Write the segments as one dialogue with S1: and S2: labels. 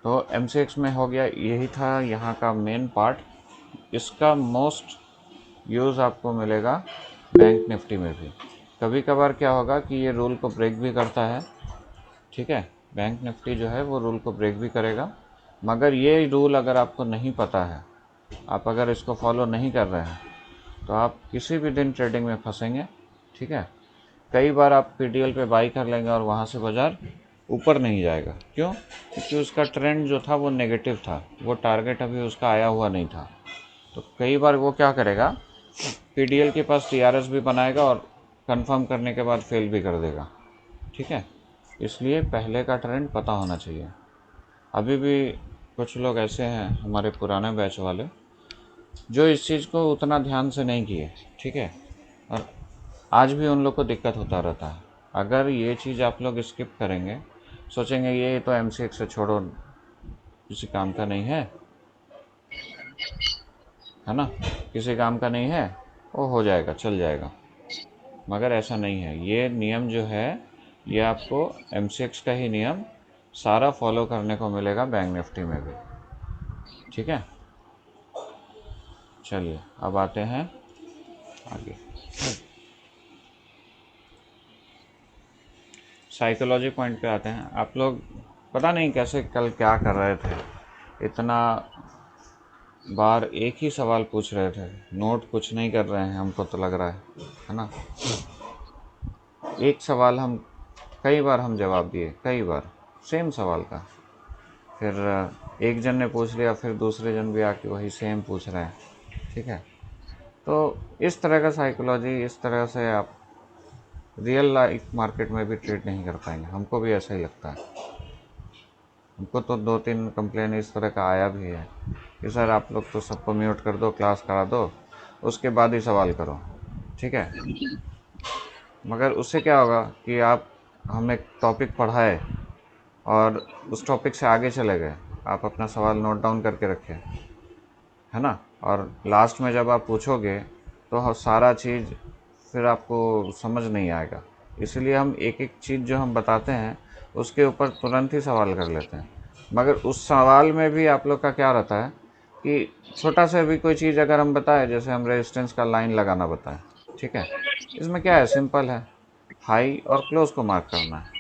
S1: तो MCX में हो गया, यही था यहाँ का मेन पार्ट। इसका मोस्ट यूज़ आपको मिलेगा बैंक निफ्टी में भी। कभी कभार क्या होगा कि ये रूल को ब्रेक भी करता है, ठीक है। बैंक निफ्टी जो है वो रूल को ब्रेक भी करेगा, मगर ये रूल अगर आपको नहीं पता है, आप अगर इसको फॉलो नहीं कर रहे हैं, तो आप किसी भी दिन ट्रेडिंग में फंसेंगे, ठीक है। कई बार आप PDL पे बाई कर लेंगे और वहाँ से बाज़ार ऊपर नहीं जाएगा। क्यों? क्योंकि उसका ट्रेंड जो था वो नेगेटिव था, वो टारगेट अभी उसका आया हुआ नहीं था। तो कई बार वो क्या करेगा, PDL के पास TRS भी बनाएगा और कंफर्म करने के बाद फेल भी कर देगा, ठीक है। इसलिए पहले का ट्रेंड पता होना चाहिए। अभी भी कुछ लोग ऐसे हैं हमारे पुराने बैच वाले जो इस चीज़ को उतना ध्यान से नहीं किए, ठीक है, और आज भी उन लोग को दिक्कत होता रहता है। अगर ये चीज़ आप लोग स्किप करेंगे, सोचेंगे ये तो MCX से छोड़ो, किसी काम का नहीं है ना, किसी काम का नहीं है, वो हो जाएगा, चल जाएगा, मगर ऐसा नहीं है। ये नियम जो है ये आपको MCX का ही नियम सारा फॉलो करने को मिलेगा बैंक निफ्टी में भी, ठीक है। चलिए अब आते हैं आगे। साइकोलॉजी पॉइंट पे आते हैं। आप लोग पता नहीं कैसे कल क्या कर रहे थे, इतना बार एक ही सवाल पूछ रहे थे, नोट कुछ नहीं कर रहे हैं हमको तो लग रहा है ना। एक सवाल हम कई बार हम जवाब दिए, कई बार सेम सवाल का, फिर एक जन ने पूछ लिया, फिर दूसरे जन भी आके वही सेम पूछ रहे हैं, ठीक है। तो इस तरह का साइकोलॉजी, इस तरह से आप रियल लाइफ मार्केट में भी ट्रेड नहीं कर पाएंगे। हमको भी ऐसा ही लगता है। हमको तो 2-3 कंप्लेन इस तरह का आया भी है कि सर आप लोग तो सबको म्यूट कर दो, क्लास करा दो, उसके बाद ही सवाल करो, ठीक है। मगर उससे क्या होगा कि आप हम एक टॉपिक पढ़ाए और उस टॉपिक से आगे चले गए, आप अपना सवाल नोट डाउन करके रखें, है ना, और लास्ट में जब आप पूछोगे तो सारा चीज़ फिर आपको समझ नहीं आएगा। इसीलिए हम एक एक चीज़ जो हम बताते हैं उसके ऊपर तुरंत ही सवाल कर लेते हैं। मगर उस सवाल में भी आप लोग का क्या रहता है कि छोटा सा भी कोई चीज़ अगर हम बताएं, जैसे हम रेजिस्टेंस का लाइन लगाना बताएं, ठीक है, इसमें क्या है, सिंपल है, हाई और क्लोज को मार्क करना है।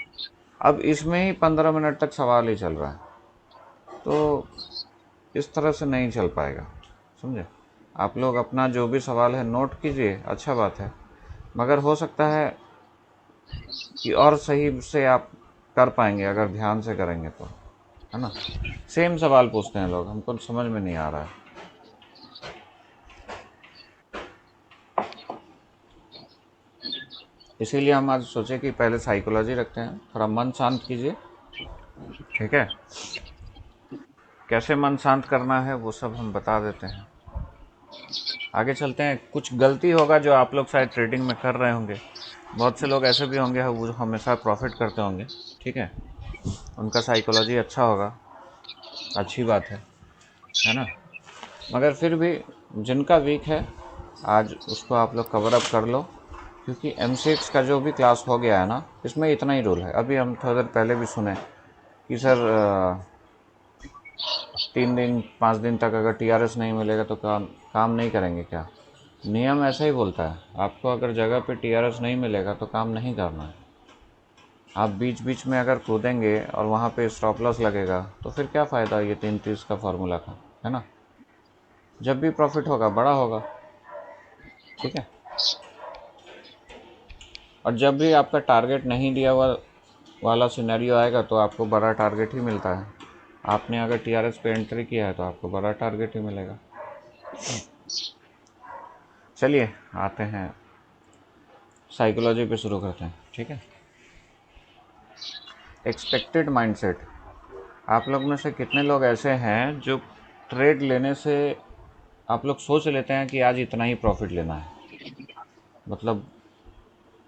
S1: अब इसमें ही 15 मिनट तक सवाल ही चल रहा है, तो इस तरह से नहीं चल पाएगा, समझे। आप लोग अपना जो भी सवाल है नोट कीजिए, अच्छा बात है, मगर हो सकता है कि और सही से आप कर पाएंगे अगर ध्यान से करेंगे तो, है ना। सेम सवाल पूछते हैं लोग, हमको समझ में नहीं आ रहा है। इसीलिए हम आज सोचे कि पहले साइकोलॉजी रखते हैं, थोड़ा मन शांत कीजिए, ठीक है। कैसे मन शांत करना है वो सब हम बता देते हैं। आगे चलते हैं। कुछ गलती होगा जो आप लोग शायद ट्रेडिंग में कर रहे होंगे, बहुत से लोग ऐसे भी होंगे वो हमेशा प्रॉफिट करते होंगे, ठीक है, उनका साइकोलॉजी अच्छा होगा, अच्छी बात है ना। मगर फिर भी जिनका वीक है, आज उसको आप लोग कवर अप कर लो, क्योंकि MCX का जो भी क्लास हो गया है ना, इसमें इतना ही रूल है। अभी हम थोड़ी देर पहले भी सुने कि सर 3 दिन 5 दिन तक अगर TRS नहीं मिलेगा तो काम नहीं करेंगे क्या। नियम ऐसा ही बोलता है, आपको अगर जगह पे TRS नहीं मिलेगा तो काम नहीं करना है। आप बीच बीच में अगर कूदेंगे और वहाँ पे स्टॉप लॉस लगेगा तो फिर क्या फ़ायदा ये 3-30 का फार्मूला का, है ना। जब भी प्रॉफिट होगा बड़ा होगा, ठीक है। और जब भी आपका टारगेट नहीं दिया हुआ वाला सिनेरियो आएगा तो आपको बड़ा टारगेट ही मिलता है। आपने अगर TRS पे एंट्री किया है तो आपको बड़ा टारगेट ही मिलेगा। चलिए आते हैं साइकोलॉजी पे, शुरू करते हैं, ठीक है। Expected mindset. आप लोग में से कितने लोग ऐसे हैं जो ट्रेड लेने से आप लोग सोच लेते हैं कि आज इतना ही प्रॉफिट लेना है, मतलब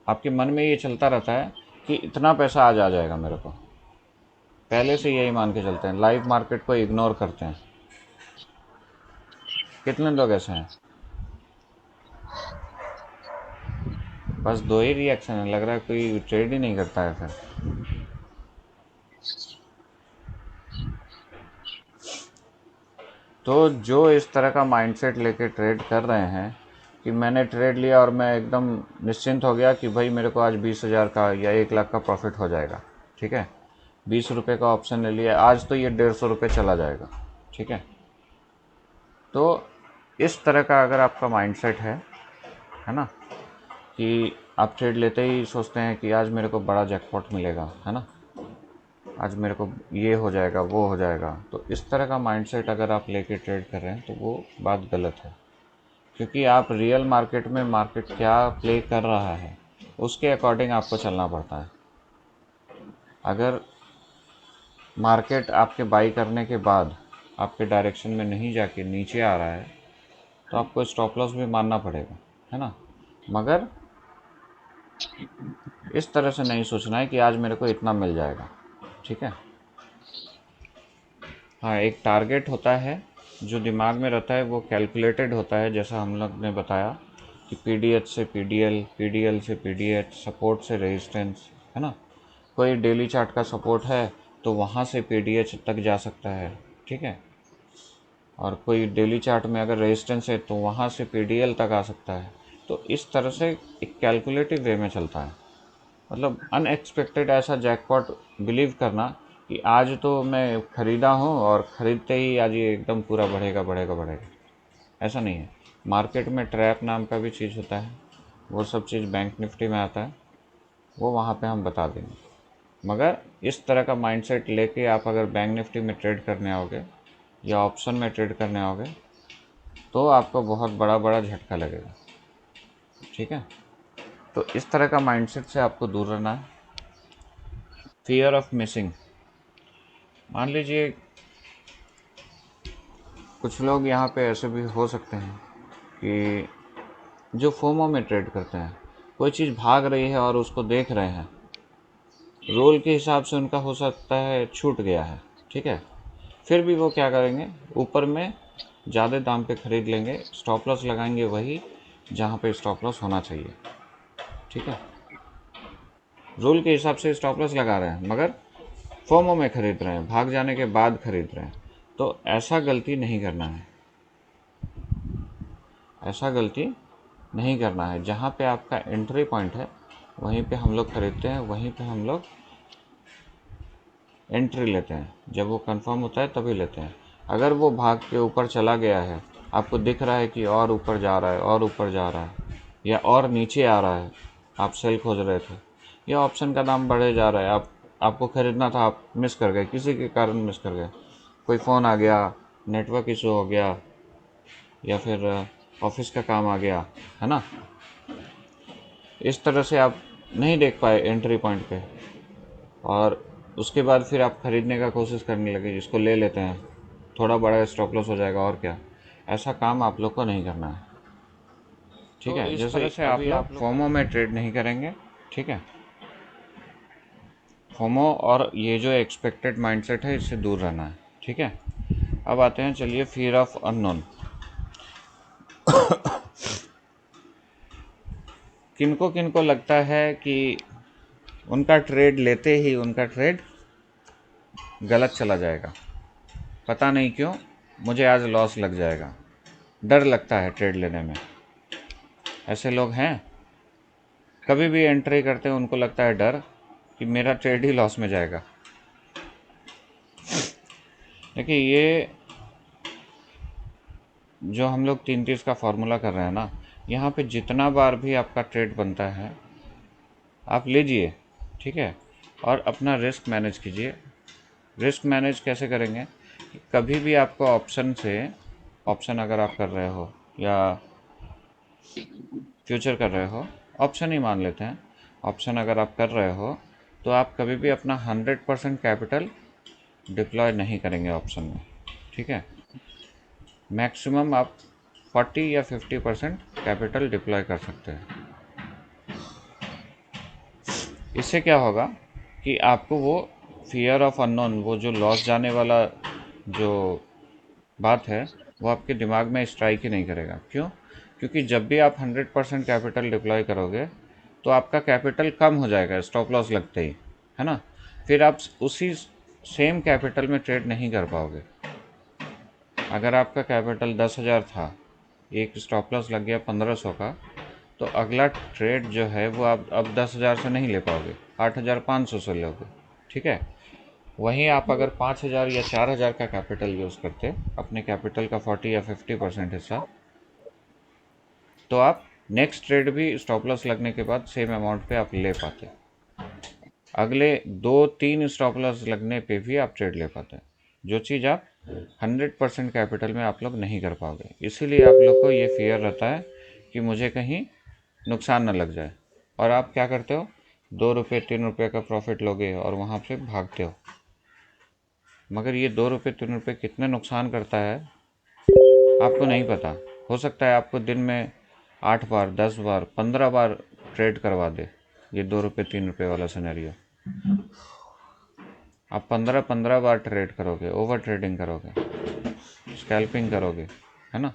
S1: आपके मन में ये चलता रहता है कि इतना पैसा आज आ जाएगा मेरे को, पहले से यही मान के चलते हैं, लाइव मार्केट को इग्नोर करते हैं। कितने लोग ऐसे हैं? बस 2 ही रिएक्शन है, लग रहा है कोई ट्रेड ही नहीं करता है फिर। तो जो इस तरह का माइंडसेट लेके ट्रेड कर रहे हैं कि मैंने ट्रेड लिया और मैं एकदम निश्चिंत हो गया कि भाई मेरे को आज 20,000 का या 1 लाख का प्रॉफिट हो जाएगा, ठीक है, 20 रुपये का ऑप्शन ले लिया, आज तो ये 150 रुपये चला जाएगा, ठीक है। तो इस तरह का अगर आपका माइंडसेट है ना, कि आप ट्रेड लेते ही सोचते हैं कि आज मेरे को बड़ा जैकपॉट मिलेगा, है ना, आज मेरे को ये हो जाएगा वो हो जाएगा, तो इस तरह का माइंडसेट अगर आप लेके ट्रेड कर रहे हैं तो वो बात गलत है। क्योंकि आप रियल मार्केट में मार्केट क्या प्ले कर रहा है उसके अकॉर्डिंग आपको चलना पड़ता है। अगर मार्केट आपके बाई करने के बाद आपके डायरेक्शन में नहीं जाके नीचे आ रहा है तो आपको स्टॉप लॉस भी मानना पड़ेगा, है ना। मगर इस तरह से नहीं सोचना है कि आज मेरे को इतना मिल जाएगा, ठीक है। हाँ, एक टारगेट होता है जो दिमाग में रहता है, वो कैलकुलेटेड होता है, जैसा हम लोग ने बताया कि पीडीएच से पीडीएल, पीडीएल से पीडीएच, सपोर्ट से रेजिस्टेंस, है ना। कोई डेली चार्ट का सपोर्ट है तो वहाँ से पीडीएच तक जा सकता है, ठीक है। और कोई डेली चार्ट में अगर रेजिस्टेंस है तो वहाँ से पीडीएल तक आ सकता है। तो इस तरह से एक कैलकुलेटिव वे में चलता है। मतलब अनएक्सपेक्टेड ऐसा जैकपॉट बिलीव करना कि आज तो मैं ख़रीदा हूँ और ख़रीदते ही आज ये एकदम पूरा बढ़ेगा बढ़ेगा बढ़ेगा, ऐसा नहीं है। मार्केट में ट्रैप नाम का भी चीज़ होता है, वो सब चीज़ बैंक निफ्टी में आता है, वो वहाँ पे हम बता देंगे। मगर इस तरह का माइंडसेट लेके आप अगर बैंक निफ्टी में ट्रेड करने आओगे या ऑप्शन में ट्रेड करने आओगे तो आपको बहुत बड़ा बड़ा झटका लगेगा, ठीक है। तो इस तरह का माइंडसेट से आपको दूर रहना है। फियर ऑफ मिसिंग, मान लीजिए कुछ लोग यहाँ पे ऐसे भी हो सकते हैं कि जो फोमो में ट्रेड करते हैं, कोई चीज़ भाग रही है और उसको देख रहे हैं, रोल के हिसाब से उनका हो सकता है छूट गया है, ठीक है, फिर भी वो क्या करेंगे, ऊपर में ज़्यादा दाम पे ख़रीद लेंगे, स्टॉप लॉस लगाएंगे वही जहाँ पे स्टॉप लॉस होना चाहिए, ठीक है। रूल के हिसाब से स्टॉप लॉस लगा रहे हैं मगर फोमो में ख़रीद रहे हैं, भाग जाने के बाद ख़रीद रहे हैं। तो ऐसा गलती नहीं करना है, ऐसा गलती नहीं करना है। जहाँ पे आपका एंट्री पॉइंट है वहीं पे हम लोग ख़रीदते हैं, वहीं पे हम लोग एंट्री लेते हैं, जब वो कंफर्म होता है तभी लेते हैं। अगर वो भाग के ऊपर चला गया है, आपको दिख रहा है कि और ऊपर जा रहा है और ऊपर जा रहा है या और नीचे आ रहा है, आप सेल खोज रहे थे, या ऑप्शन का दाम बढ़े जा रहा है, आपको ख़रीदना था, आप मिस कर गए, किसी के कारण मिस कर गए, कोई फ़ोन आ गया, नेटवर्क इशू हो गया, या फिर ऑफिस का काम आ गया, है ना, इस तरह से आप नहीं देख पाए एंट्री पॉइंट पे और उसके बाद फिर आप ख़रीदने का कोशिश करने लगे, जिसको ले लेते हैं, थोड़ा बड़ा स्टॉप लॉस हो जाएगा और क्या। ऐसा काम आप लोग को नहीं करना है, ठीक है। इस तरह से आप लोग फोमो में ट्रेड नहीं करेंगे, ठीक है। फोमो और ये जो एक्सपेक्टेड माइंडसेट है इससे दूर रहना है, ठीक है। अब आते हैं, चलिए, फियर ऑफ अननोन। किनको किनको लगता है कि उनका ट्रेड लेते ही उनका ट्रेड गलत चला जाएगा, पता नहीं क्यों, मुझे आज लॉस लग जाएगा, डर लगता है ट्रेड लेने में। ऐसे लोग हैं, कभी भी एंट्री करते हैं उनको लगता है डर कि मेरा ट्रेड ही लॉस में जाएगा। देखिए, ये जो हम लोग 3-30 का फार्मूला कर रहे हैं ना, यहाँ पे जितना बार भी आपका ट्रेड बनता है आप लीजिए, ठीक है, और अपना रिस्क मैनेज कीजिए। रिस्क मैनेज कैसे करेंगे, कभी भी आपको ऑप्शन से, ऑप्शन अगर आप कर रहे हो या फ्यूचर कर रहे हो, ऑप्शन ही मान लेते हैं, ऑप्शन अगर आप कर रहे हो तो आप कभी भी अपना 100% कैपिटल डिप्लॉय नहीं करेंगे ऑप्शन में, ठीक है। मैक्सिमम आप 40 या 50% कैपिटल डिप्लॉय कर सकते हैं। इससे क्या होगा कि आपको वो फियर ऑफ अननोन, वो जो लॉस जाने वाला जो बात है, वो आपके दिमाग में स्ट्राइक ही नहीं करेगा। क्यों? क्योंकि जब भी आप 100% कैपिटल डिप्लॉय करोगे तो आपका कैपिटल कम हो जाएगा स्टॉप लॉस लगते ही, है ना। फिर आप उसी सेम कैपिटल में ट्रेड नहीं कर पाओगे। अगर आपका कैपिटल 10,000 था, एक स्टॉप लॉस लग गया 1500 का, तो अगला ट्रेड जो है वो आप अब 10,000 से नहीं ले पाओगे, 8,500 से लोगे। ठीक है। वहीं आप अगर 5,000 या 4,000 का कैपिटल यूज़ करते, अपने कैपिटल का 40 या 50% हिस्सा, तो आप नेक्स्ट ट्रेड भी स्टॉप लॉस लगने के बाद सेम अमाउंट पे आप ले पाते। अगले 2-3 स्टॉप लॉस लगने पे भी आप ट्रेड ले पाते हैं, जो चीज़ आप 100% कैपिटल में आप लोग नहीं कर पाओगे। इसीलिए आप लोग को ये फियर रहता है कि मुझे कहीं नुकसान न लग जाए, और आप क्या करते हो, 2 रुपये 3 रुपये का प्रॉफिट लोगे और वहाँ से भागते हो। मगर ये 2 रुपये 3 रुपये कितने नुकसान करता है आपको नहीं पता। हो सकता है आपको दिन में 8 बार 10 बार 15 बार ट्रेड करवा दे ये 2 रुपये 3 रुपये वाला सिनेरियो। आप 15-15 बार ट्रेड करोगे, ओवर ट्रेडिंग करोगे, स्कैल्पिंग करोगे, है ना।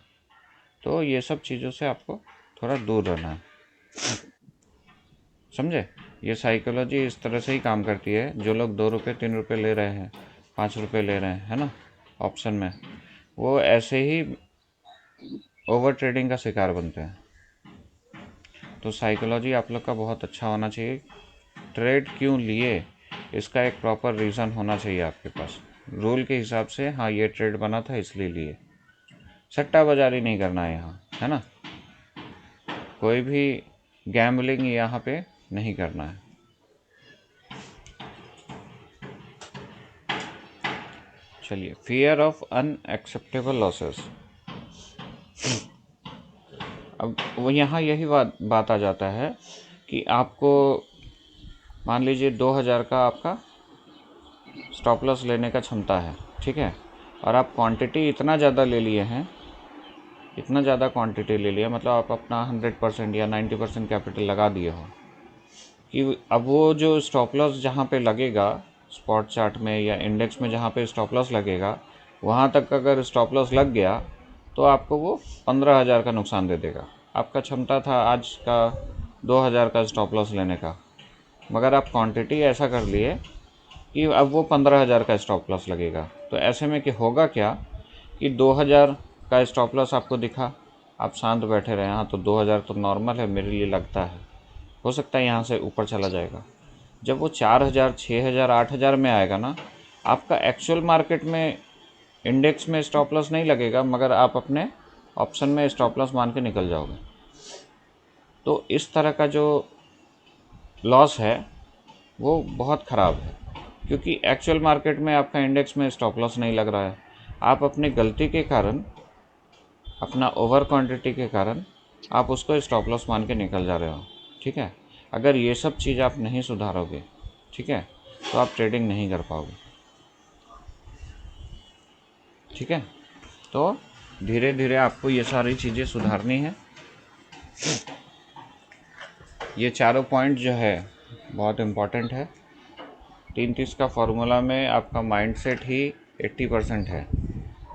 S1: तो ये सब चीज़ों से आपको थोड़ा दूर रहना है, समझे। ये साइकोलॉजी इस तरह से ही काम करती है। जो लोग 2 रुपये 3 रुपये ले रहे हैं, 5 रुपये ले रहे हैं, है ना, ऑप्शन में, वो ऐसे ही ओवर ट्रेडिंग का शिकार बनते हैं। तो साइकोलॉजी आप लोग का बहुत अच्छा होना चाहिए। ट्रेड क्यों लिए, इसका एक प्रॉपर रीज़न होना चाहिए आपके पास, रूल के हिसाब से। हाँ, ये ट्रेड बना था इसलिए लिए। सट्टा बाजारी नहीं करना है यहाँ, है ना। कोई भी गैम्बलिंग यहाँ पे नहीं करना है। चलिए, फियर ऑफ अनएक्सेप्टेबल लॉसेस। अब वो यहाँ यही बात आ जाता है कि आपको मान लीजिए 2,000 का आपका स्टॉप लॉस लेने का क्षमता है, ठीक है, और आप क्वांटिटी इतना ज़्यादा ले लिए हैं, इतना ज़्यादा क्वांटिटी ले लिया, मतलब आप अपना 100% या 90% कैपिटल लगा दिए हो, कि अब वो जो स्टॉप लॉस जहाँ पे लगेगा स्पॉट चार्ट में या इंडेक्स में, जहाँ पे स्टॉप लॉस लगेगा, वहाँ तक अगर स्टॉप लॉस लग गया तो आपको वो 15,000 का नुकसान दे देगा। आपका क्षमता था आज का 2,000 का स्टॉप लॉस लेने का, मगर आप क्वांटिटी ऐसा कर लिए कि अब वो 15,000 का स्टॉप लॉस लगेगा। तो ऐसे में कि होगा क्या कि 2,000 का स्टॉप लॉस आपको दिखा, आप शांत बैठे रहे, हाँ तो 2,000 तो नॉर्मल है मेरे लिए, लगता है, हो सकता है यहाँ से ऊपर चला जाएगा। जब वो 4,000 6,000 8,000 में आएगा ना, आपका एक्चुअल मार्केट में इंडेक्स में स्टॉप लॉस नहीं लगेगा, मगर आप अपने ऑप्शन में स्टॉप लॉस मान के निकल जाओगे। तो इस तरह का जो लॉस है वो बहुत ख़राब है, क्योंकि एक्चुअल मार्केट में आपका इंडेक्स में स्टॉप लॉस नहीं लग रहा है। आप अपनी गलती के कारण, अपना ओवर क्वांटिटी के कारण आप उसको स्टॉप लॉस मान के निकल जा रहे हो, ठीक है। अगर ये सब चीज़ आप नहीं सुधारोगे, ठीक है, तो आप ट्रेडिंग नहीं कर पाओगे, ठीक है। तो धीरे धीरे आपको ये सारी चीज़ें सुधारनी है। ये चारों पॉइंट जो है बहुत इम्पॉर्टेंट है। 3-30 का फॉर्मूला में आपका माइंडसेट ही 80% है।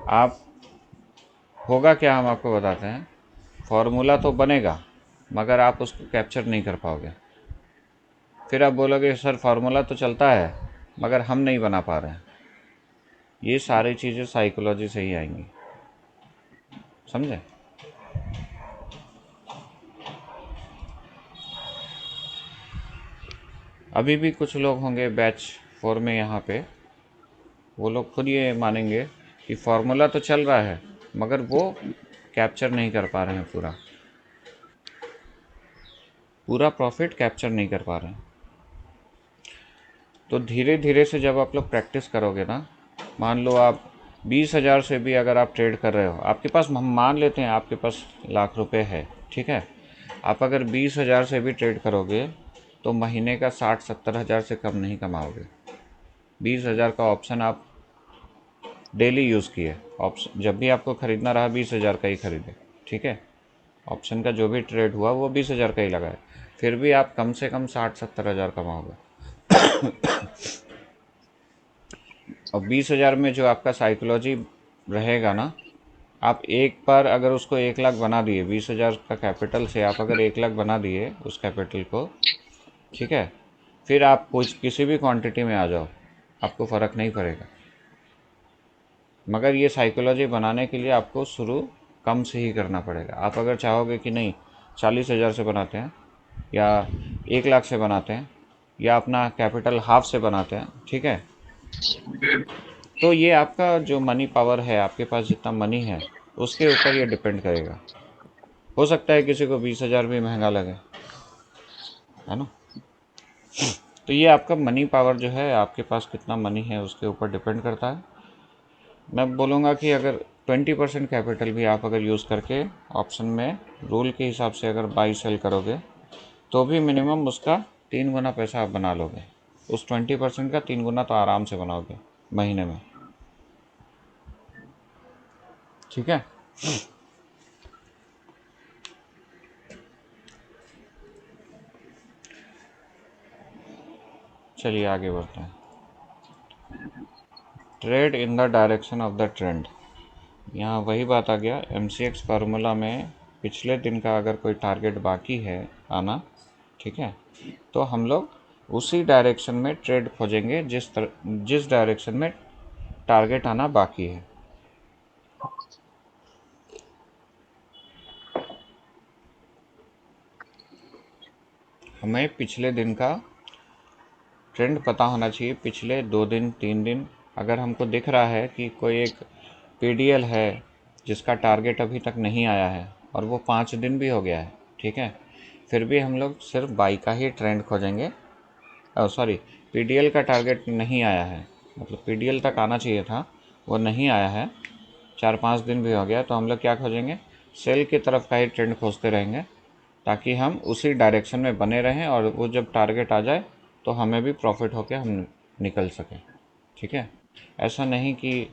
S1: आप होगा क्या, हम आपको बताते हैं। फॉर्मूला तो बनेगा, मगर आप उसको कैप्चर नहीं कर पाओगे। फिर आप बोलोगे सर फार्मूला तो चलता है मगर हम नहीं बना पा रहे हैं। ये सारी चीज़ें साइकोलॉजी से ही आएंगी, समझे। अभी भी कुछ लोग होंगे बैच 4 में यहाँ पे, वो लोग खुद ये मानेंगे कि फार्मूला तो चल रहा है मगर वो कैप्चर नहीं कर पा रहे हैं, पूरा प्रॉफिट कैप्चर नहीं कर पा रहे हैं। तो धीरे धीरे से जब आप लोग प्रैक्टिस करोगे ना, मान लो आप 20,000 से भी अगर आप ट्रेड कर रहे हो, आपके पास, हम मान लेते हैं आपके पास लाख रुपए है, ठीक है, आप अगर 20,000 से भी ट्रेड करोगे तो महीने का 60-70 हज़ार से कम नहीं कमाओगे। 20,000 का ऑप्शन आप डेली यूज़ किए, ऑप्शन जब भी आपको ख़रीदना रहा 20,000 का ही खरीदे, ठीक है। ऑप्शन का जो भी ट्रेड हुआ वो 20,000 का ही लगाए, फिर भी आप कम से कम 60-70 हज़ार कमाओगे। और 20,000 में जो आपका साइकोलॉजी रहेगा ना, आप एक बार अगर उसको 1 लाख बना दिए, 20,000 का कैपिटल से आप अगर 1 लाख बना दिए उस कैपिटल को, ठीक है, फिर आप कुछ किसी भी क्वांटिटी में आ जाओ, आपको फ़र्क नहीं पड़ेगा। मगर ये साइकोलॉजी बनाने के लिए आपको शुरू कम से ही करना पड़ेगा। आप अगर चाहोगे कि नहीं 40,000 से बनाते हैं या 1 लाख से बनाते हैं या अपना कैपिटल हाफ से बनाते हैं, ठीक है, तो ये आपका जो मनी पावर है, आपके पास जितना मनी है उसके ऊपर ये डिपेंड करेगा। हो सकता है किसी को 20,000 भी महंगा लगे, है ना। तो ये आपका मनी पावर जो है, आपके पास कितना मनी है उसके ऊपर डिपेंड करता है। मैं बोलूँगा कि अगर 20% कैपिटल भी आप अगर यूज़ करके ऑप्शन में रूल के हिसाब से अगर बाई सेल करोगे तो भी मिनिमम उसका 3 गुना पैसा आप बना लोगे। उस 20% का 3 गुना तो आराम से बनाओगे महीने में, ठीक है। चलिए आगे बढ़ते हैं। Trade in the direction of the trend. यहाँ वही बात आ गया, MCX फार्मूला में पिछले दिन का अगर कोई टारगेट बाकी है आना, ठीक है, तो हम लोग उसी डायरेक्शन में ट्रेड खोजेंगे जिस डायरेक्शन में टारगेट आना बाकी है। हमें पिछले दिन का ट्रेंड पता होना चाहिए, पिछले 2 दिन 3 दिन। अगर हमको दिख रहा है कि कोई एक PDL है जिसका टारगेट अभी तक नहीं आया है और वो 5 दिन भी हो गया है, ठीक है, फिर भी हम लोग सिर्फ बाई का ही ट्रेंड खोजेंगे। सॉरी, PDL का टारगेट नहीं आया है, मतलब PDL तक आना चाहिए था, वो नहीं आया है, 4-5 दिन भी हो गया, तो हम लोग क्या खोजेंगे, सेल की तरफ का ही ट्रेंड खोजते रहेंगे ताकि हम उसी डायरेक्शन में बने रहें और वो जब टारगेट आ जाए तो हमें भी प्रॉफिट होकर हम निकल सकें, ठीक है। ऐसा नहीं कि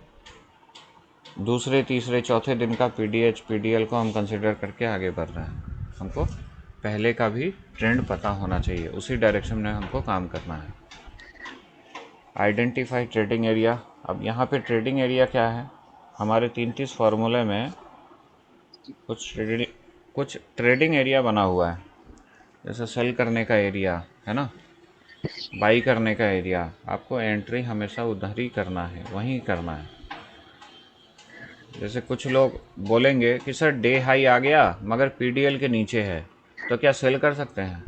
S1: दूसरे तीसरे चौथे दिन का PDL को हम कंसिडर करके आगे बढ़ रहे हैं। हमको पहले का भी ट्रेंड पता होना चाहिए, उसी डायरेक्शन में हमको काम करना है। Identify trading area. अब यहाँ पे ट्रेडिंग एरिया क्या है, हमारे 33 फार्मूले में कुछ ट्रेडिंग एरिया बना हुआ है, जैसे सेल करने का एरिया है ना, बाई करने का एरिया। आपको एंट्री हमेशा उधर ही करना है, वहीं करना है। जैसे कुछ लोग बोलेंगे कि सर डे हाई आ गया मगर PDL के नीचे है, तो क्या सेल कर सकते हैं?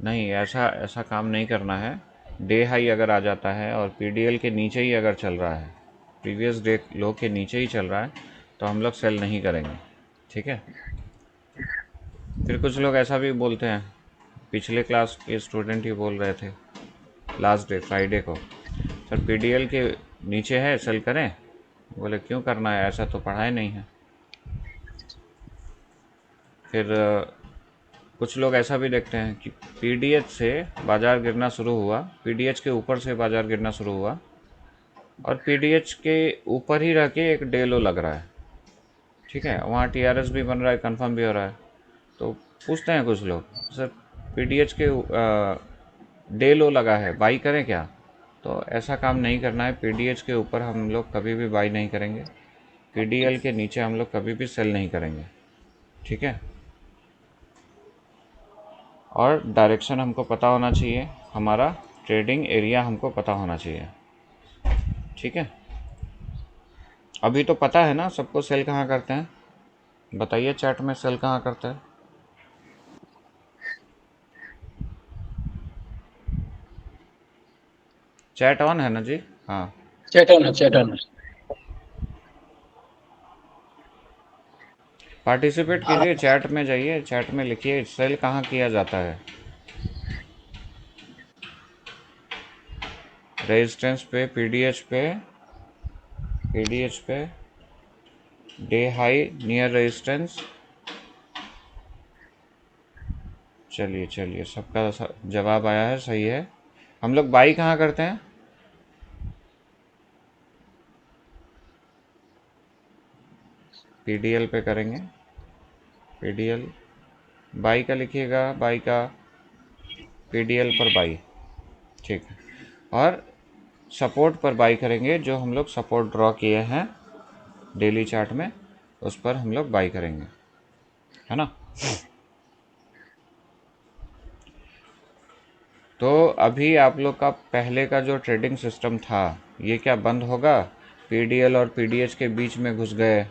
S1: नहीं, ऐसा ऐसा काम नहीं करना है। डे हाई अगर आ जाता है और PDL के नीचे ही अगर चल रहा है, प्रीवियस डे लो के नीचे ही चल रहा है, तो हम लोग सेल नहीं करेंगे, ठीक है। फिर कुछ लोग ऐसा भी बोलते हैं, पिछले क्लास के स्टूडेंट ही बोल रहे थे लास्ट डे फ्राइडे को, सर PDL के नीचे है सेल करें। बोले क्यों करना है, ऐसा तो पढ़ा ही नहीं है। फिर कुछ लोग ऐसा भी देखते हैं कि PDH से बाज़ार गिरना शुरू हुआ, PDH के ऊपर से बाज़ार गिरना शुरू हुआ और PDH के ऊपर ही रह के एक डे लो लग रहा है, ठीक है, वहाँ TRS भी बन रहा है, कंफर्म भी हो रहा है। तो पूछते हैं कुछ लोग, सर PDH के डे लो लगा है, बाई करें क्या? तो ऐसा काम नहीं करना है। PDH के ऊपर हम लोग कभी भी बाई नहीं करेंगे, PDL के नीचे हम लोग कभी भी सेल नहीं करेंगे, ठीक है। और डायरेक्शन हमको पता होना चाहिए, हमारा ट्रेडिंग एरिया हमको पता होना चाहिए, ठीक है। अभी तो पता है ना सबको सेल कहाँ करते हैं, बताइए चैट में सेल कहाँ करते हैं। चैट ऑन है ना जी? हाँ,
S2: चैट ऑन है, चैट ऑन है।
S1: पार्टिसिपेट कीजिए, चैट में जाइए, चैट में लिखिए सेल कहाँ किया जाता है। रेजिस्टेंस पे, पीडीएच पे डे हाई नियर रेजिस्टेंस। चलिए चलिए, सबका जवाब आया है, सही है। हम लोग बाई कहाँ करते हैं? PDL पे करेंगे, PDL बाई का लिखिएगा, बाई का PDL पर बाई, ठीक है। और सपोर्ट पर बाई करेंगे, जो हम लोग सपोर्ट ड्रॉ किए हैं डेली चार्ट में, उस पर हम लोग बाई करेंगे, है ना। तो अभी आप लोग का पहले का जो ट्रेडिंग सिस्टम था, ये क्या बंद होगा? पीडीएल और पीडीएच के बीच में घुस गए,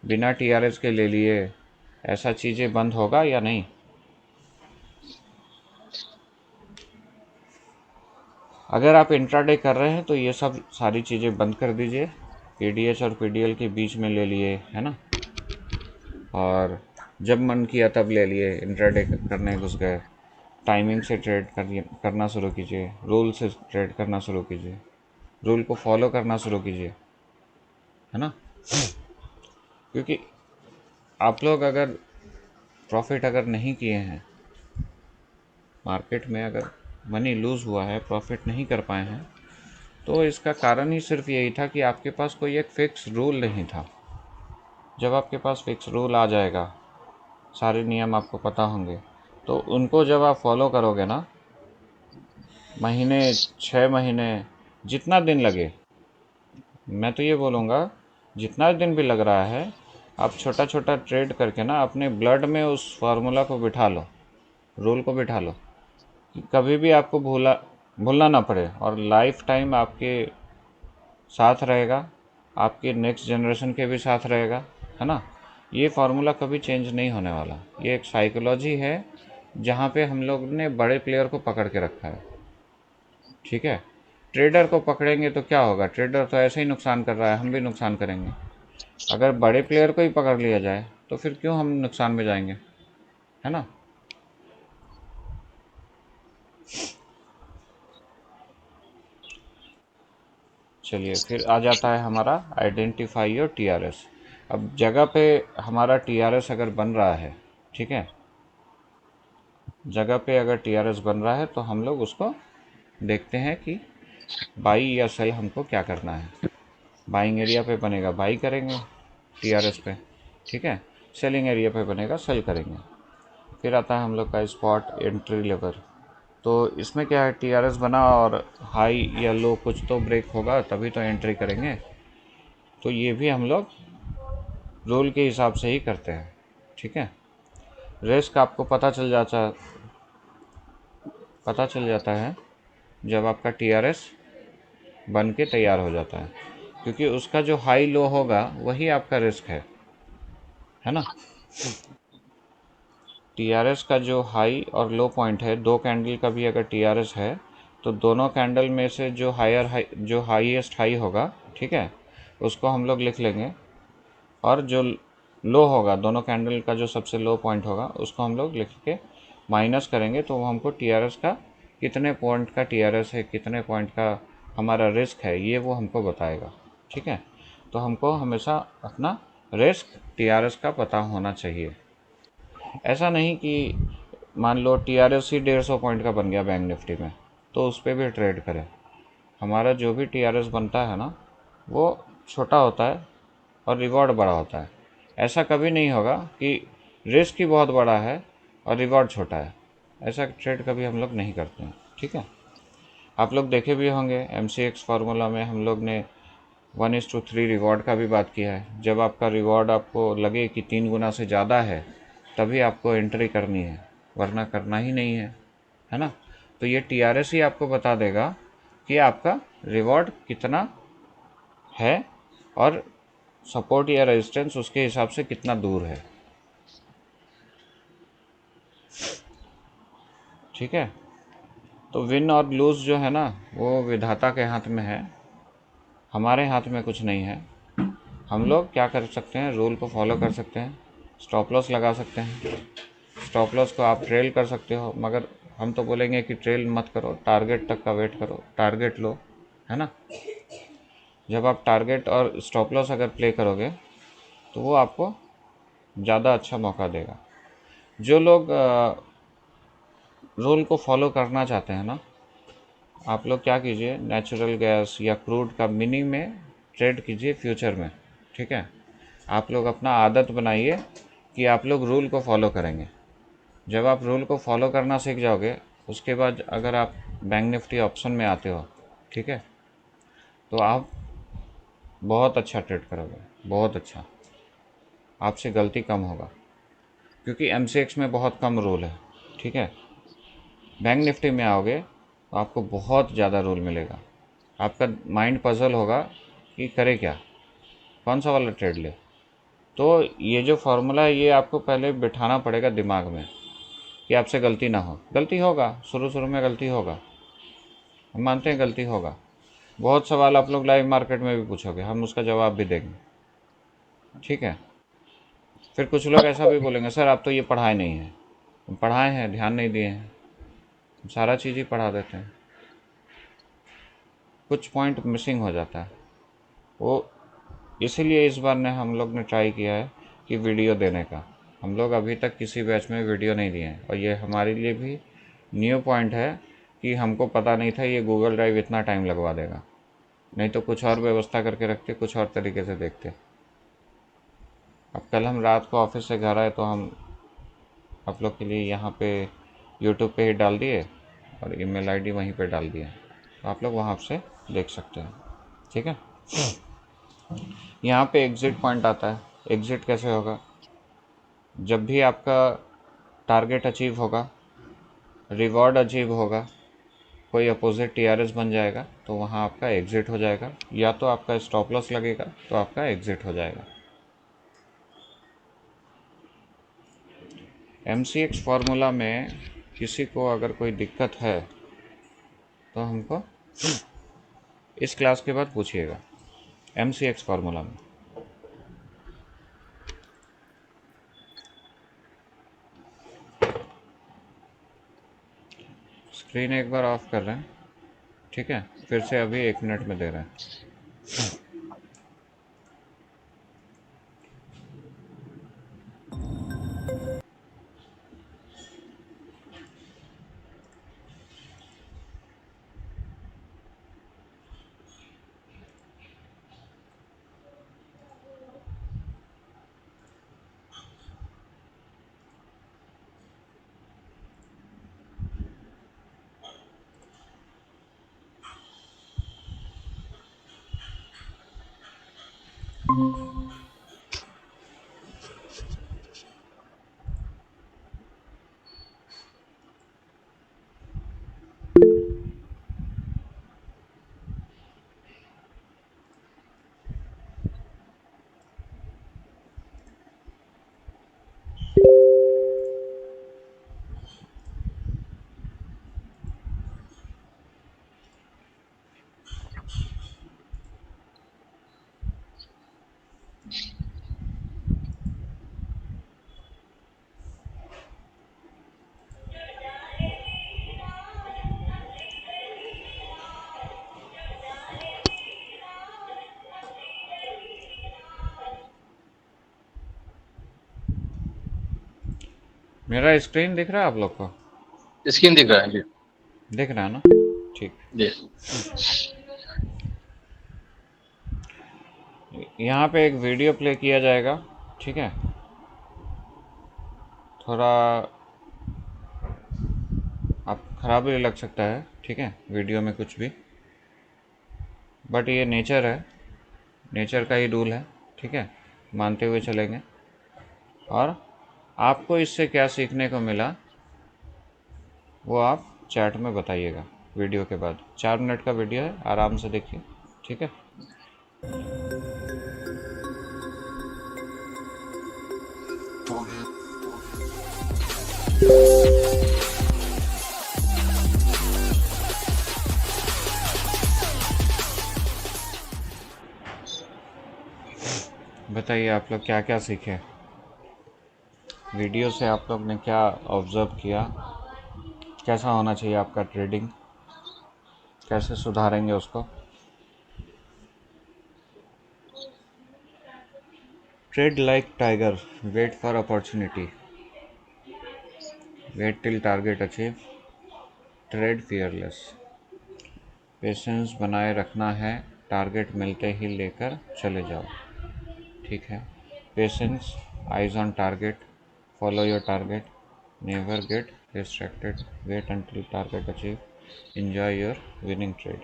S1: बिना टीआरएस के ले लिए, ऐसा चीज़ें बंद होगा या नहीं? अगर आप इंट्राडे कर रहे हैं तो ये सब सारी चीज़ें बंद कर दीजिए। पीडीएच और पीडीएल के बीच में ले लिए, है ना, और जब मन किया तब ले लिए, इंट्राडे करने घुस गए। टाइमिंग से ट्रेड करना शुरू कीजिए, रूल से ट्रेड करना शुरू कीजिए, रूल को फॉलो करना शुरू कीजिए, है ना। क्योंकि आप लोग अगर प्रॉफिट अगर नहीं किए हैं, मार्केट में अगर मनी लूज़ हुआ है, प्रॉफिट नहीं कर पाए हैं, तो इसका कारण ही सिर्फ यही था कि आपके पास कोई एक फ़िक्स रूल नहीं था। जब आपके पास फ़िक्स रूल आ जाएगा, सारे नियम आपको पता होंगे, तो उनको जब आप फॉलो करोगे ना, महीने, 6 महीने, जितना दिन लगे, मैं तो ये बोलूँगा जितना दिन भी लग रहा है, आप छोटा छोटा ट्रेड करके ना अपने ब्लड में उस फार्मूला को बिठा लो, रूल को बिठा लो, कि कभी भी आपको भूलना ना पड़े, और लाइफ टाइम आपके साथ रहेगा, आपके नेक्स्ट जनरेशन के भी साथ रहेगा, है ना। ये फार्मूला कभी चेंज नहीं होने वाला। ये एक साइकोलॉजी है जहाँ पे हम लोग ने बड़े प्लेयर को पकड़ के रखा है, ठीक है। ट्रेडर को पकड़ेंगे तो क्या होगा? ट्रेडर तो ऐसे ही नुकसान कर रहा है, हम भी नुकसान करेंगे। अगर बड़े प्लेयर को ही पकड़ लिया जाए तो फिर क्यों हम नुकसान में जाएंगे, है ना। चलिए, फिर आ जाता है हमारा आइडेंटिफाई योर टीआरएस। अब जगह पे हमारा टीआरएस अगर बन रहा है, ठीक है, जगह पे अगर टीआरएस बन रहा है तो हम लोग उसको देखते हैं कि बाई या सेल हमको क्या करना है। बाइंग एरिया पे बनेगा बाई करेंगे टीआरएस पे, ठीक है। सेलिंग एरिया पे बनेगा सेल करेंगे। फिर आता है हम लोग का स्पॉट एंट्री लेवल। तो इसमें क्या है, टीआरएस बना और हाई या लो कुछ तो ब्रेक होगा तभी तो एंट्री करेंगे। तो ये भी हम लोग रूल के हिसाब से ही करते हैं, ठीक है। रिस्क आपको पता चल जाता है जब आपका टीआरएस बन के तैयार हो जाता है, क्योंकि उसका जो हाई लो होगा वही आपका रिस्क है ना। टीआरएस का जो हाई और लो पॉइंट है, दो कैंडल का भी अगर टीआरएस है तो दोनों कैंडल में से जो जो हाईएस्ट हाई होगा, ठीक है, उसको हम लोग लिख लेंगे, और जो लो होगा, दोनों कैंडल का जो सबसे लो पॉइंट होगा उसको हम लोग लिख के माइनस करेंगे, तो वो हमको टीआरएस का कितने पॉइंट का टीआरएस है, कितने पॉइंट का हमारा रिस्क है, ये वो हमको बताएगा, ठीक है। तो हमको हमेशा अपना रिस्क टीआरएस का पता होना चाहिए। ऐसा नहीं कि मान लो टीआरएस ही 150 पॉइंट का बन गया बैंक निफ्टी में, तो उस पर भी ट्रेड करें। हमारा जो भी टीआरएस बनता है ना, वो छोटा होता है और रिवॉर्ड बड़ा होता है। ऐसा कभी नहीं होगा कि रिस्क ही बहुत बड़ा है और रिवॉर्ड छोटा है। ऐसा ट्रेड कभी हम लोग नहीं करते हैं, ठीक है। आप लोग देखे भी होंगे MCX फार्मूला में हम लोग ने 1:3 रिवॉर्ड का भी बात किया है। जब आपका रिवॉर्ड आपको लगे कि 3 गुना से ज़्यादा है, तभी आपको एंट्री करनी है, वरना करना ही नहीं है ना। तो ये टीआरएस ही आपको बता देगा कि आपका रिवॉर्ड कितना है और सपोर्ट या रेजिस्टेंस उसके हिसाब से कितना दूर है, ठीक है। तो विन और लूज़ जो है ना, वो विधाता के हाथ में है, हमारे हाथ में कुछ नहीं है। हम लोग क्या कर सकते हैं, रूल को फॉलो कर सकते हैं, स्टॉप लॉस लगा सकते हैं। स्टॉप लॉस को आप ट्रेल कर सकते हो, मगर हम तो बोलेंगे कि ट्रेल मत करो, टारगेट तक का वेट करो, टारगेट लो, है ना। जब आप टारगेट और स्टॉप लॉस अगर प्ले करोगे तो वो आपको ज़्यादा अच्छा मौका देगा। जो लोग रूल को फॉलो करना चाहते हैं ना, आप लोग क्या कीजिए, नेचुरल गैस या क्रूड का मिनी में ट्रेड कीजिए फ्यूचर में, ठीक है। आप लोग अपना आदत बनाइए कि आप लोग रूल को फॉलो करेंगे। जब आप रूल को फॉलो करना सीख जाओगे, उसके बाद अगर आप बैंक निफ्टी ऑप्शन में आते हो, ठीक है, तो आप बहुत अच्छा ट्रेड करोगे, बहुत अच्छा, आपसे गलती कम होगा, क्योंकि MCX में बहुत कम रूल है, ठीक है। बैंक निफ्टी में आओगे तो आपको बहुत ज़्यादा रूल मिलेगा। आपका माइंड पजल होगा कि करे क्या, कौन सा वाला ट्रेड ले। तो ये जो फार्मूला है ये आपको पहले बिठाना पड़ेगा दिमाग में कि आपसे गलती ना हो। गलती होगा, शुरू शुरू में गलती होगा, हम मानते हैं गलती होगा। बहुत सवाल आप लोग लाइव मार्केट में भी पूछोगे, हम उसका जवाब भी देंगे, ठीक है। फिर कुछ लोग ऐसा भी बोलेंगे, सर आप तो ये पढ़ाए नहीं हैं। हम पढ़ाए हैं, ध्यान नहीं दिए हैं, हम सारा चीज़ ही पढ़ा देते हैं, कुछ पॉइंट मिसिंग हो जाता है। वो इसीलिए इस बार ने हम लोग ने ट्राई किया है कि वीडियो देने का। हम लोग अभी तक किसी बैच में वीडियो नहीं दिए हैं, और ये हमारे लिए भी न्यू पॉइंट है कि हमको पता नहीं था ये गूगल ड्राइव इतना टाइम लगवा देगा। नहीं तो कुछ और व्यवस्था करके रखते, कुछ और तरीके से देखते। अब कल हम रात को ऑफिस से घर आए तो हम आप लोग के लिए यहाँ पे यूट्यूब पे ही डाल दिए और ईमेल आईडी वहीं पे डाल दिया, तो आप लोग वहाँ से देख सकते हैं, ठीक है। यहाँ पे एग्ज़िट पॉइंट आता है। एग्ज़िट कैसे होगा, जब भी आपका टारगेट अचीव होगा, रिवॉर्ड अचीव होगा, कोई अपोजिट टीआरएस बन जाएगा, तो वहाँ आपका एग्ज़िट हो जाएगा, या तो आपका स्टॉप लॉस लगेगा तो आपका एग्ज़िट हो जाएगा। MCX फार्मूला में किसी को अगर कोई दिक्कत है तो हमको इस क्लास के बाद पूछिएगा। MCX फार्मूला में स्क्रीन एक बार ऑफ कर रहे हैं, ठीक है, फिर से अभी 1 मिनट में दे रहे हैं। मेरा स्क्रीन दिख रहा है आप लोग को?
S2: स्क्रीन दिख रहा है जी।
S1: दिख रहा है ना, ठीक।
S2: जी
S1: यहाँ पे एक वीडियो प्ले किया जाएगा, ठीक है। थोड़ा आप ख़राब भी लग सकता है, ठीक है, वीडियो में कुछ भी, बट ये नेचर है, नेचर का ही रूल है, ठीक है, मानते हुए चलेंगे। और आपको इससे क्या सीखने को मिला वो आप चैट में बताइएगा वीडियो के बाद। 4 मिनट का वीडियो है, आराम से देखिए, ठीक है। बताइए आप लोग क्या क्या सीखे वीडियो से, आप लोग ने क्या ऑब्ज़र्व किया, कैसा होना चाहिए आपका ट्रेडिंग, कैसे सुधारेंगे उसको। Trade like tiger, wait for opportunity, wait till target achieve, trade fearless, patience बनाए रखना है, टारगेट मिलते ही लेकर चले जाओ, ठीक है। Patience, eyes on target, follow your target, never get distracted, wait until target achieve, enjoy your winning trade,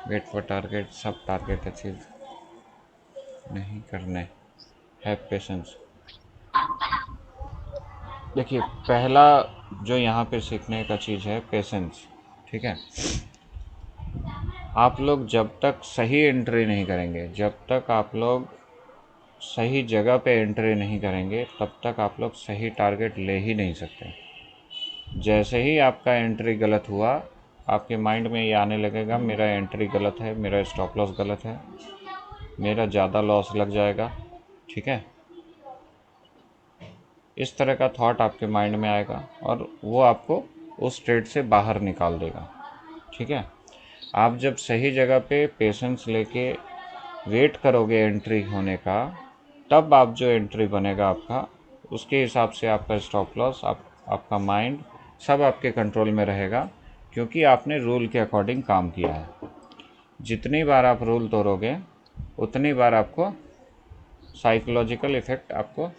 S1: wait for target, सब टारगेट अचीव नहीं करने, हैव पेशेंस। देखिए पहला जो यहाँ पे सीखने का चीज़ है पेशेंस, ठीक है। आप लोग जब तक सही एंट्री नहीं करेंगे, जब तक आप लोग सही जगह पे एंट्री नहीं करेंगे, तब तक आप लोग सही टारगेट ले ही नहीं सकते। जैसे ही आपका एंट्री गलत हुआ, आपके माइंड में ये आने लगेगा मेरा एंट्री गलत है, मेरा स्टॉप लॉस गलत है, मेरा ज़्यादा लॉस लग जाएगा। ठीक है, इस तरह का थॉट आपके माइंड में आएगा और वो आपको उस ट्रेड से बाहर निकाल देगा। ठीक है, आप जब सही जगह पे पेशेंस लेके वेट करोगे एंट्री होने का, तब आप जो एंट्री बनेगा आपका, उसके हिसाब से आपका स्टॉप लॉस, आपका माइंड सब आपके कंट्रोल में रहेगा, क्योंकि आपने रूल के अकॉर्डिंग काम किया है। जितनी बार आप रूल तोड़ोगे उतनी बार आपको साइकोलॉजिकल इफ़ेक्ट आपको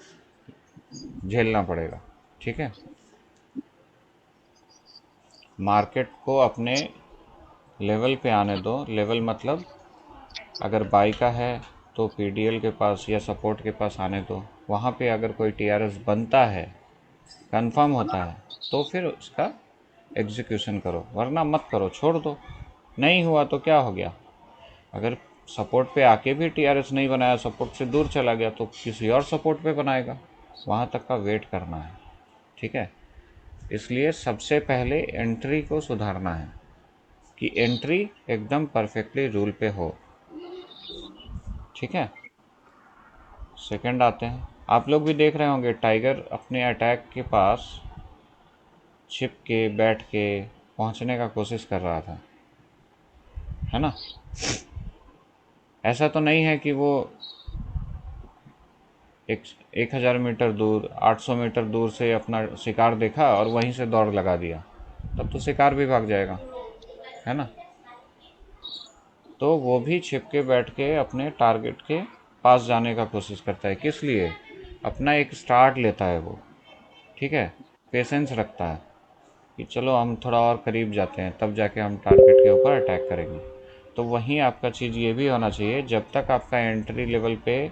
S1: झेलना पड़ेगा। ठीक है, मार्केट को अपने लेवल पे आने दो। लेवल मतलब अगर बाई का है तो पीडीएल के पास या सपोर्ट के पास आने दो। वहाँ पे अगर कोई टीआरएस बनता है, कंफर्म होता है, तो फिर उसका एग्जीक्यूशन करो, वरना मत करो, छोड़ दो। नहीं हुआ तो क्या हो गया? अगर सपोर्ट पे आके भी टीआरएस नहीं बनाया, सपोर्ट से दूर चला गया, तो किसी और सपोर्ट पे बनाएगा, वहाँ तक का वेट करना है। ठीक है, इसलिए सबसे पहले एंट्री को सुधारना है कि एंट्री एकदम परफेक्टली रूल पे हो। ठीक है, सेकंड आते हैं, आप लोग भी देख रहे होंगे टाइगर अपने अटैक के पास छिप के बैठ के पहुंचने का कोशिश कर रहा था, है ना? ऐसा तो नहीं है कि वो 1000 मीटर दूर, 800 मीटर दूर से अपना शिकार देखा और वहीं से दौड़ लगा दिया, तब तो शिकार भी भाग जाएगा, है ना? तो वो भी छिप के बैठ के अपने टारगेट के पास जाने का कोशिश करता है। किस लिए? अपना एक स्टार्ट लेता है वो। ठीक है, पेशेंस रखता है कि चलो हम थोड़ा और करीब जाते हैं, तब जाके हम टारगेट के ऊपर अटैक करेंगे। तो वहीं आपका चीज़ ये भी होना चाहिए, जब तक आपका एंट्री लेवल पे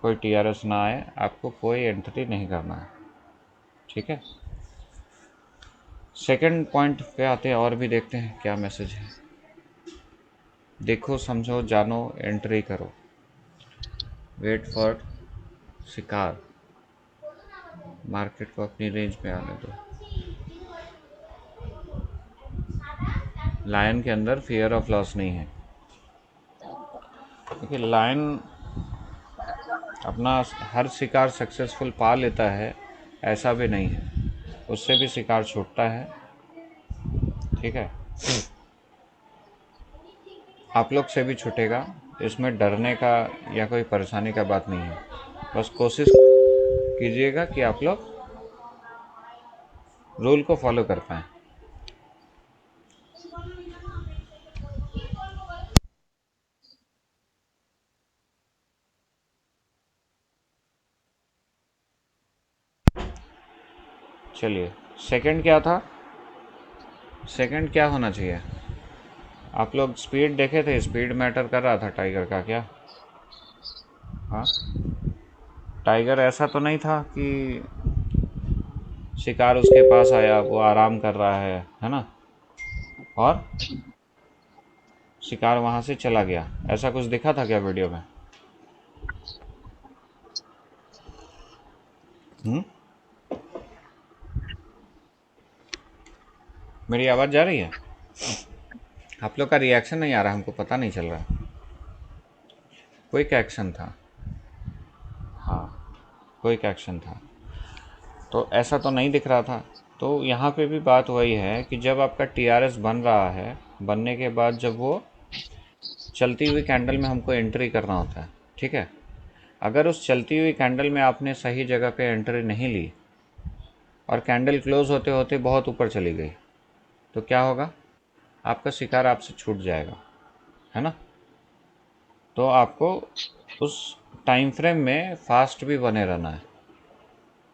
S1: कोई टीआरएस ना आए, आपको कोई एंट्री नहीं करना है। ठीक है, सेकंड पॉइंट पे आते हैं और भी देखते हैं क्या मैसेज है। देखो, समझो, जानो, एंट्री करो, वेट फॉर शिकार, मार्केट को अपनी रेंज में आने दो। लायन के अंदर फियर ऑफ लॉस नहीं है, क्योंकि लायन अपना हर शिकार सक्सेसफुल पा लेता है, ऐसा भी नहीं है, उससे भी शिकार छूटता है। ठीक है, आप लोग से भी छूटेगा, इसमें डरने का या कोई परेशानी का बात नहीं है। बस कोशिश कीजिएगा कि आप लोग रूल को फॉलो कर पाएँ। चलिए, सेकंड क्या था? सेकंड क्या होना चाहिए? आप लोग स्पीड देखे थे, स्पीड मैटर कर रहा था टाइगर का क्या? हाँ, टाइगर ऐसा तो नहीं था कि शिकार उसके पास आया, वो आराम कर रहा है ना, और शिकार वहाँ से चला गया, ऐसा कुछ दिखा था क्या वीडियो में? हुँ? मेरी आवाज़ जा रही है? आप लोग का रिएक्शन नहीं आ रहा, हमको पता नहीं चल रहा। क्विक एक्शन था, हाँ, क्विक एक्शन था, तो ऐसा तो नहीं दिख रहा था। तो यहाँ पे भी बात वही है कि जब आपका टीआरएस बन रहा है, बनने के बाद जब वो चलती हुई कैंडल में हमको एंट्री करना होता है। ठीक है, अगर उस चलती हुई कैंडल में आपने सही जगह पे एंट्री नहीं ली और कैंडल क्लोज होते होते बहुत ऊपर चली गई, तो क्या होगा? आपका शिकार आपसे छूट जाएगा, है ना? तो आपको उस टाइम फ्रेम में फास्ट भी बने रहना है।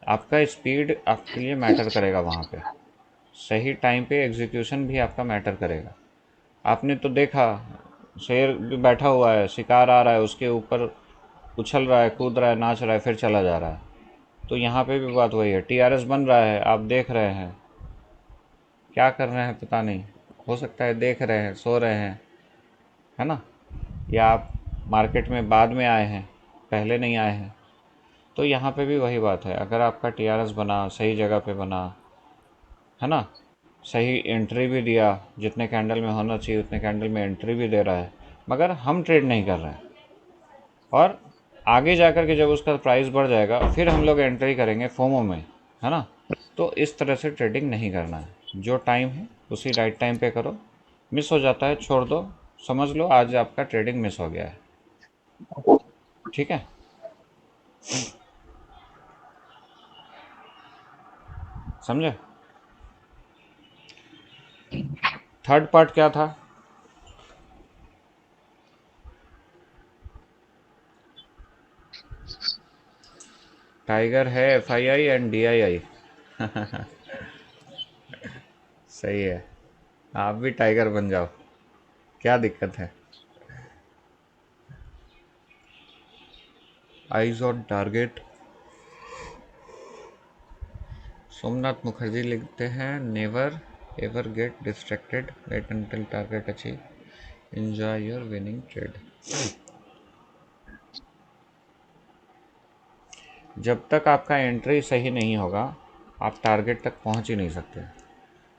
S1: आपका स्पीड आपके लिए मैटर करेगा वहाँ पे, सही टाइम पे एग्जीक्यूशन भी आपका मैटर करेगा। आपने तो देखा, शेर भी बैठा हुआ है, शिकार आ रहा है, उसके ऊपर उछल रहा है, कूद रहा है, नाच रहा है, फिर चला जा रहा है। तो यहाँ पे भी बात वही है, टीआरएस बन रहा है, आप देख रहे हैं, क्या कर रहे हैं पता नहीं, हो सकता है देख रहे हैं, सो रहे हैं, है ना, या आप मार्केट में बाद में आए हैं, पहले नहीं आए हैं। तो यहाँ पे भी वही बात है, अगर आपका टीआरएस बना, सही जगह पे बना, है ना, सही एंट्री भी दिया, जितने कैंडल में होना चाहिए उतने कैंडल में एंट्री भी दे रहा है, मगर हम ट्रेड नहीं कर रहे हैं, और आगे जाकर के जब उसका प्राइस बढ़ जाएगा फिर हम लोग एंट्री करेंगे फोमो में, है ना। तो इस तरह से ट्रेडिंग नहीं करना है, जो टाइम है उसी राइट टाइम पे करो। मिस हो जाता है छोड़ दो, समझ लो आज आपका ट्रेडिंग मिस हो गया है, ठीक है। समझे। थर्ड पार्ट क्या था? टाइगर है FII एंड DII। सही है, आप भी टाइगर बन जाओ, क्या दिक्कत है। Eyes on target. Somnath Mukherjee लिखते हैं, never ever get distracted, wait until target achieve, enjoy your winning trade. जब तक आपका एंट्री सही नहीं होगा आप टारगेट तक पहुंच ही नहीं सकते।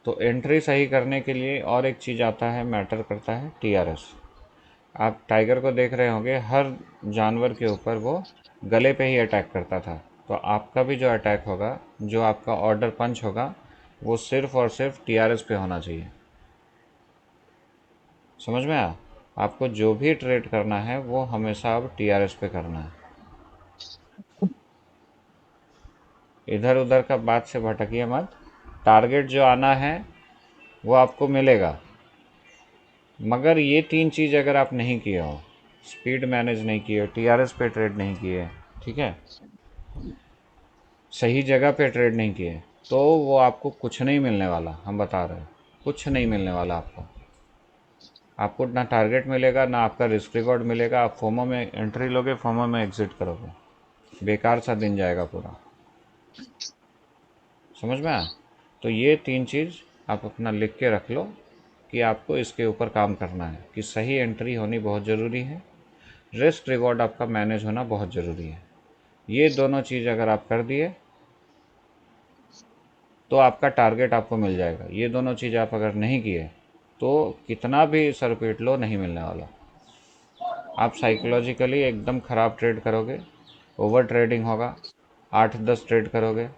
S1: तो एंट्री सही करने के लिए और एक चीज़ आता है, मैटर करता है TRS। आप टाइगर को देख रहे होंगे, हर जानवर के ऊपर वो गले पे ही अटैक करता था। तो आपका भी जो अटैक होगा, जो आपका ऑर्डर पंच होगा, वो सिर्फ और सिर्फ TRS पे होना चाहिए। समझ में आया? आपको जो भी ट्रेड करना है वो हमेशा अब TRS पे करना है। इधर उधर का बात से भटकिए मत। टारगेट जो आना है वो आपको मिलेगा, मगर ये तीन चीज़ अगर आप नहीं किए हो, स्पीड मैनेज नहीं किए, TRS पे ट्रेड नहीं किए, ठीक है, सही जगह पे ट्रेड नहीं किए, तो वो आपको कुछ नहीं मिलने वाला, हम बता रहे हैं, कुछ नहीं मिलने वाला आपको। आपको ना टारगेट मिलेगा, ना आपका रिस्क रिवॉर्ड मिलेगा। आप फोमो में एंट्री लोगे, फोमो में एग्जिट करोगे, बेकार सा दिन जाएगा पूरा। समझ में आया? तो ये तीन चीज़ आप अपना लिख के रख लो कि आपको इसके ऊपर काम करना है, कि सही एंट्री होनी बहुत ज़रूरी है, रिस्क रिवॉर्ड आपका मैनेज होना बहुत ज़रूरी है। ये दोनों चीज़ अगर आप कर दिए तो आपका टारगेट आपको मिल जाएगा। ये दोनों चीज़ आप अगर नहीं किए तो कितना भी सर पीट लो, नहीं मिलने वाला। आप साइकोलॉजिकली एकदम ख़राब ट्रेड करोगे, ओवर ट्रेडिंग होगा, 8-10 ट्रेड करोगे।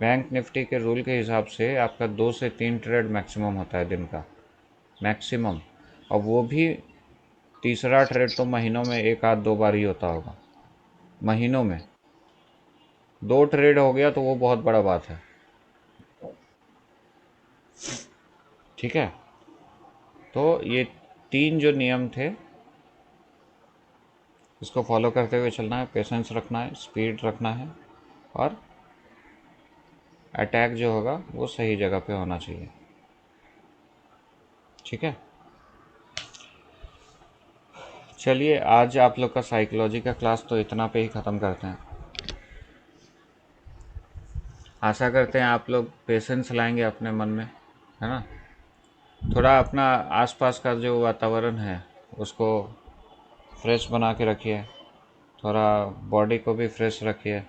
S1: बैंक निफ्टी के रूल के हिसाब से आपका 2 से 3 ट्रेड मैक्सिमम होता है दिन का, मैक्सिमम। और वो भी तीसरा ट्रेड तो महीनों में एक आध दो बार ही होता होगा, महीनों में 2 ट्रेड हो गया तो वो बहुत बड़ा बात है, ठीक है। तो ये तीन जो नियम थे, इसको फॉलो करते हुए चलना है, पेशेंस रखना है, स्पीड रखना है, और अटैक जो होगा वो सही जगह पे होना चाहिए, ठीक है। चलिए आज आप लोग का साइकोलॉजी का क्लास तो इतना पे ही ख़त्म करते हैं। आशा करते हैं आप लोग पेशेंस लाएंगे अपने मन में, है ना। थोड़ा अपना आसपास का जो वातावरण है उसको फ्रेश बना के रखिए, थोड़ा बॉडी को भी फ्रेश रखिए।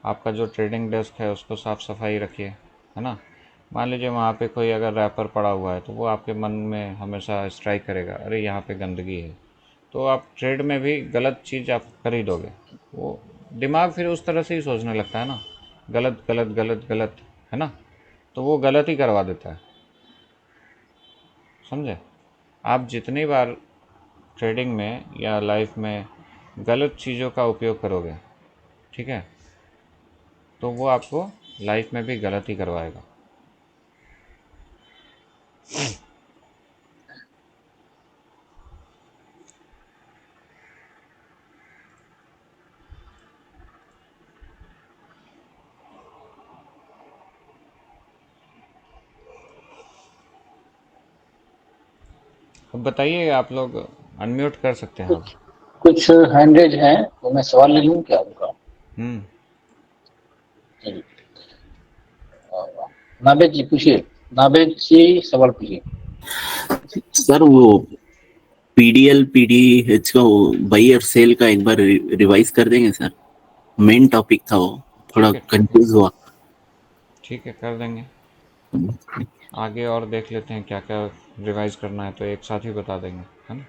S1: आपका जो ट्रेडिंग डेस्क है उसको साफ़ सफाई रखिए, है ना। मान लीजिए वहाँ पे कोई अगर रैपर पड़ा हुआ है तो वो आपके मन में हमेशा स्ट्राइक करेगा, अरे यहाँ पे गंदगी है। तो आप ट्रेड में भी गलत चीज़ आप कर ही दोगे, वो दिमाग फिर उस तरह से ही सोचने लगता है ना, गलत गलत गलत गलत, है ना। तो वो गलत ही करवा देता है, समझे। आप जितनी बार ट्रेडिंग में या लाइफ में गलत चीज़ों का उपयोग करोगे, ठीक है, तो वो आपको लाइफ में भी गलत ही करवाएगा। अब बताइए, आप लोग अनम्यूट कर सकते हैं आप।
S2: कुछ कुछ हैंड रेज हैं, तो मैं सवाल ले लूँ क्या उनका?
S1: हम्म।
S2: जी। नावेद जी पूछिए, नावेद जी सवाल पूछिए।
S3: सर वो पीडीएल पीडीएच का बाई और सेल का एक बार रिवाइज कर देंगे सर। मेन टॉपिक था वो, थोड़ा
S1: ठीक है,
S3: कंफ्यूज हुआ।
S1: ठीक है, कर देंगे। आगे और देख लेते हैं क्या क्या रिवाइज करना है, तो एक साथ ही बता देंगे, है ना।